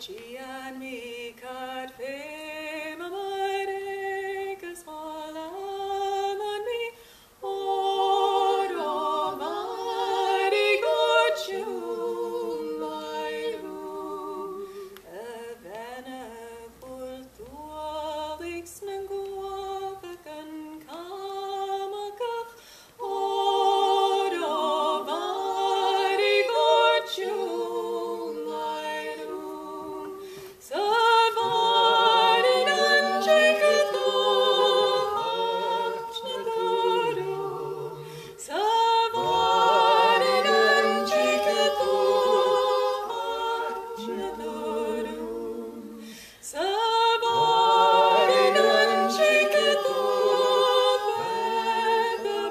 Gian mi cad fem amare, que solam an mi, oro mari gocium laerum, evene cultua lix nangua vecan camacach, oro mari gocium laerum, savarin angecatu acnatorum, savarin angecatu acnatorum, savarin angecatu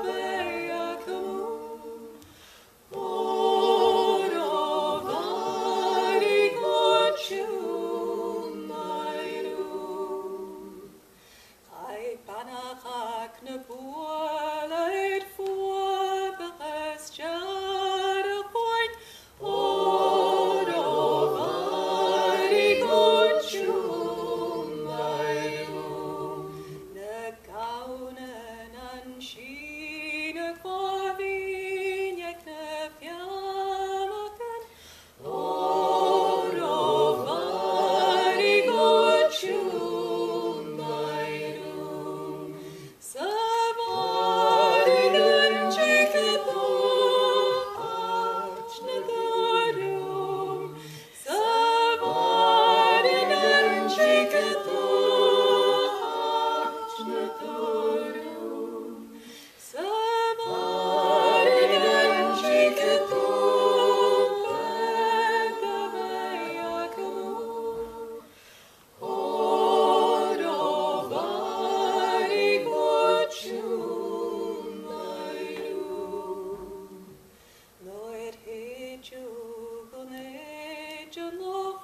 beacamus, oro vari gocium laerum. Ai banach ac nebula et fuor beresjar point, oro vari gocium laerum. Ne gaunen an scine quavignec ne fiammacan, oro vari gocium laerum. Savarin angecatu acnatorum, savarin angecatu acnatorum, savarin angecatu beacamus, oro vari gocium laerum. Noet hegiu gonegio loc